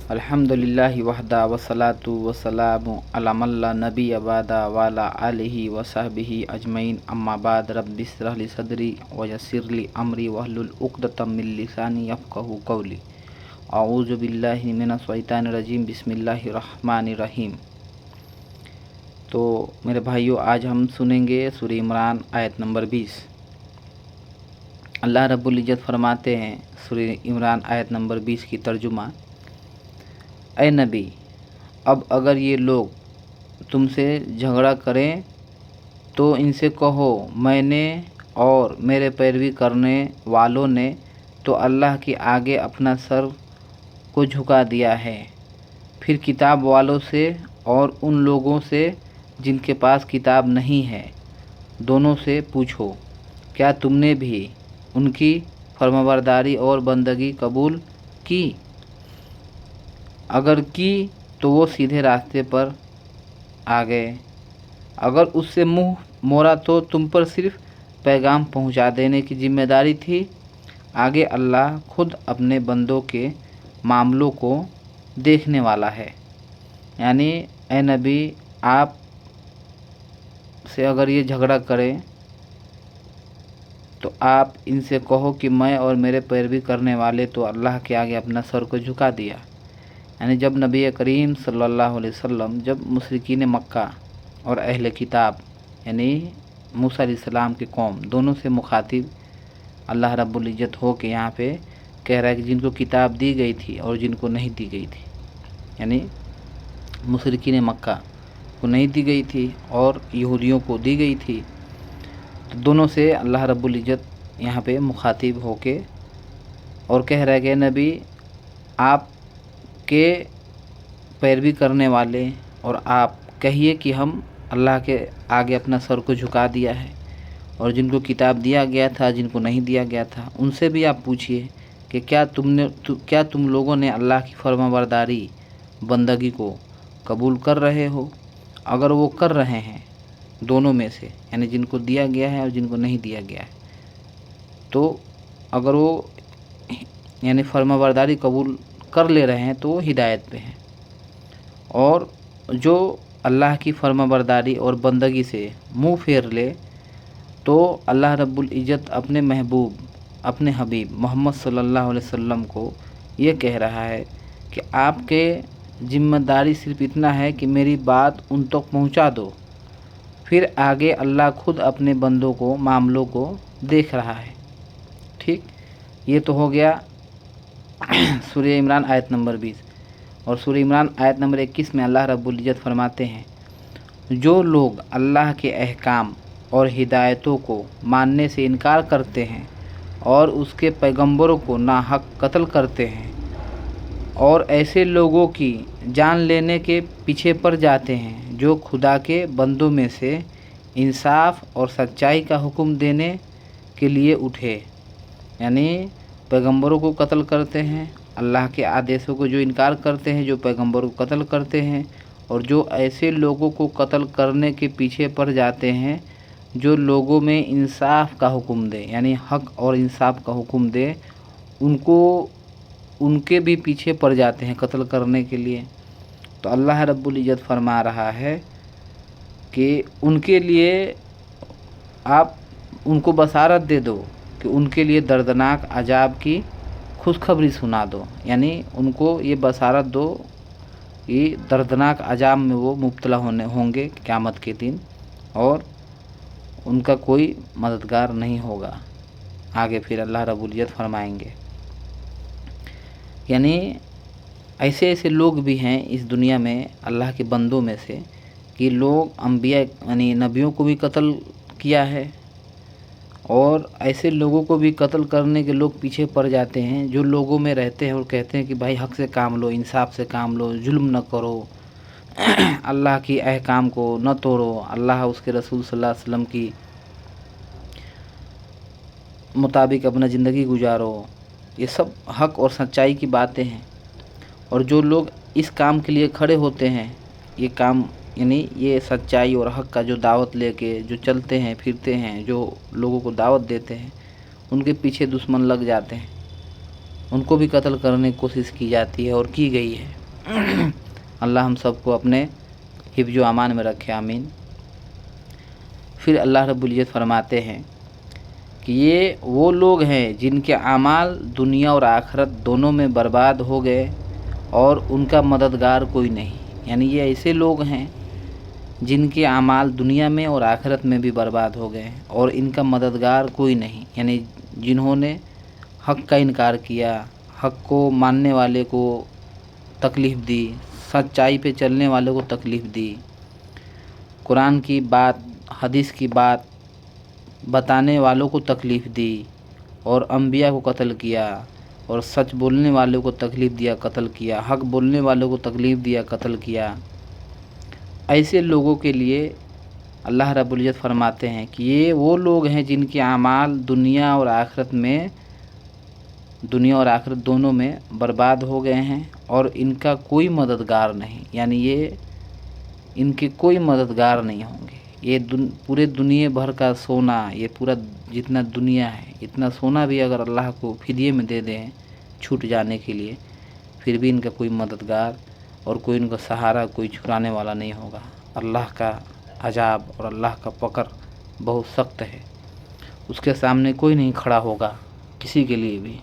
अल्हम्दुलिल्लाहि वहदा वस्सलातु वस्सलामु अला मन ला नबिय्य बअदा वाला आलिहि व सहबिहि अजमईन अम्मा बाद रब्बि इश्रह ली सदरी व यस्सिर ली अमरी वहलुल उक़दतम मिन लिसानी यफ़क़हू क़ौली। अऊज़ु बिल्लाहि मिनश शैतानिर रजीम बिस्मिल्लाहिर रहमानिर रहीम। तो मेरे भाइयों, आज हम सुनेंगे सूरह इमरान आयत नंबर 20। अल्लाह रब्बुल इज़्ज़त फरमाते हैं सूरह इमरान आयत नंबर 20 की तर्जुमा, ऐ नबी, अब अगर ये लोग तुमसे झगड़ा करें तो इनसे कहो, मैंने और मेरे पैरवी करने वालों ने तो अल्लाह के आगे अपना सर को झुका दिया है। फिर किताब वालों से और उन लोगों से जिनके पास किताब नहीं है, दोनों से पूछो, क्या तुमने भी उनकी फरमाबरदारी और बंदगी कबूल की? अगर की तो वो सीधे रास्ते पर आ गए, अगर उससे मुंह मोड़ा तो तुम पर सिर्फ पैगाम पहुंचा देने की जिम्मेदारी थी। आगे अल्लाह खुद अपने बंदों के मामलों को देखने वाला है। यानी ए नबी, आप से अगर ये झगड़ा करें तो आप इनसे कहो कि मैं और मेरे पैरवी करने वाले तो अल्लाह के आगे अपना सर को झुका दिया। यानी जब नबी करीम सल्लल्लाहु अलैहि वसल्लम जब मुशरिकीन मक्का और अहले किताब यानी मूसा अलैहिस्सलाम की कौम दोनों से मुखातिब अल्लाह रब्बुल इज़्ज़त हो के यहाँ पे कह रहा है कि जिनको किताब दी गई थी और जिनको नहीं दी गई थी, यानी मुशरिकीन मक्का को नहीं दी गई थी और यहूदियों को दी गई थी। तो दोनों से अल्लाह रब्बुल इज़्ज़त यहाँ पे मुखातिब हो के और कह रहा है कि नबी, आप के पैरवी करने वाले और आप कहिए कि हम अल्लाह के आगे अपना सर को झुका दिया है, और जिनको किताब दिया गया था, जिनको नहीं दिया गया था, उनसे भी आप पूछिए कि क्या तुम लोगों ने अल्लाह की फरमाबरदारी बंदगी को कबूल कर रहे हो? अगर वो कर रहे हैं दोनों में से, यानी जिनको दिया गया है और जिनको नहीं दिया गया है, तो अगर वो यानी फरमाबरदारी कबूल कर ले रहे हैं तो वो हिदायत पे हैं, और जो अल्लाह की फरमाबरदारी और बंदगी से मुंह फेर ले तो अल्लाह रब्बुल इज़्ज़त अपने महबूब, अपने हबीब मोहम्मद सल्लल्लाहु अलैहि वसल्लम को ये कह रहा है कि आपके ज़िम्मेदारी सिर्फ इतना है कि मेरी बात उन तक पहुंचा दो। फिर आगे अल्लाह खुद अपने बंदों को मामलों को देख रहा है। ठीक, ये तो हो गया सूरह इमरान आयत नंबर 20। और सूरह इमरान आयत नंबर 21 में अल्लाह रब्बुल इज़्ज़त फरमाते हैं, जो लोग अल्लाह के अहकाम और हिदायतों को मानने से इनकार करते हैं और उसके पैगंबरों को नाहक कत्ल करते हैं और ऐसे लोगों की जान लेने के पीछे पड़ जाते हैं जो खुदा के बंदों में से इंसाफ और सच्चाई का हुक्म देने के लिए उठे, यानी पैगंबरों को कत्ल करते हैं, अल्लाह के आदेशों को जो इनकार करते हैं, जो पैगंबरों को कत्ल करते हैं, और जो ऐसे लोगों को कत्ल करने के पीछे पड़ जाते हैं जो लोगों में इंसाफ का हुक्म दे, यानी हक और इंसाफ का हुक्म दे, उनको उनके भी पीछे पड़ जाते हैं कत्ल करने के लिए। तो अल्लाह रब्बुल इज़्ज़त फरमा रहा है कि उनके लिए आप उनको बशारत दे दो कि उनके लिए दर्दनाक अजाब की खुशखबरी सुना दो, यानी उनको ये बशारत दो कि दर्दनाक अजाब में वो मुब्तला होंगे क़यामत के दिन, और उनका कोई मददगार नहीं होगा। आगे फिर अल्लाह रब्बुल इज़्ज़त फरमाएंगे, यानी ऐसे ऐसे लोग भी हैं इस दुनिया में अल्लाह के बंदों में से कि लोग अंबिया यानी नबियों को भी कत्ल किया है, और ऐसे लोगों को भी कत्ल करने के लोग पीछे पड़ जाते हैं जो लोगों में रहते हैं और कहते हैं कि भाई हक से काम लो, इंसाफ से काम लो, जुल्म न करो, अल्लाह की अहकाम को न तोड़ो, अल्लाह उसके रसूल सल्लल्लाहु अलैहि वसल्लम की मुताबिक अपना ज़िंदगी गुजारो। ये सब हक और सच्चाई की बातें हैं, और जो लोग इस काम के लिए खड़े होते हैं, ये काम यानी ये सच्चाई और हक का जो दावत लेके जो चलते हैं फिरते हैं, जो लोगों को दावत देते हैं, उनके पीछे दुश्मन लग जाते हैं। उनको भी कत्ल करने की कोशिश की जाती है और की गई है। अल्लाह हम सबको अपने हिफ्ज़ व अमान में रखे, आमीन। फिर अल्लाह रब्बुल इज़्ज़त फरमाते हैं कि ये वो लोग हैं जिनके अमाल दुनिया और आखिरत दोनों में बर्बाद हो गए और उनका मददगार कोई नहीं। यानी ये ऐसे लोग हैं जिनके अमाल दुनिया में और आखिरत में भी बर्बाद हो गए और इनका मददगार कोई नहीं। यानी जिन्होंने हक़ का इनकार किया, हक़ को मानने वाले को तकलीफ़ दी, सच्चाई पे चलने वाले को तकलीफ़ दी, कुरान की बात, हदीस की बात बताने वालों को तकलीफ़ दी और अंबिया को कत्ल किया और सच बोलने वालों को तकलीफ़ दिया, कत्ल किया, हक़ बोलने वालों को तकलीफ़ दिया, कत्ल किया। ऐसे लोगों के लिए अल्लाह रब्बुल इज़्ज़त फरमाते हैं कि ये वो लोग हैं जिनके अमाल दुनिया और आखिरत दोनों में बर्बाद हो गए हैं और इनका कोई मददगार नहीं। यानी ये इनके कोई मददगार नहीं होंगे। ये पूरे दुनिया भर का सोना, ये पूरा जितना दुनिया है, इतना सोना भी अगर अल्लाह को फिदिये में दे दें छूट जाने के लिए, फिर भी इनका कोई मददगार और कोई इनका सहारा, कोई छुड़ाने वाला नहीं होगा। अल्लाह का अजाब और अल्लाह का पकड़ बहुत सख्त है, उसके सामने कोई नहीं खड़ा होगा किसी के लिए भी।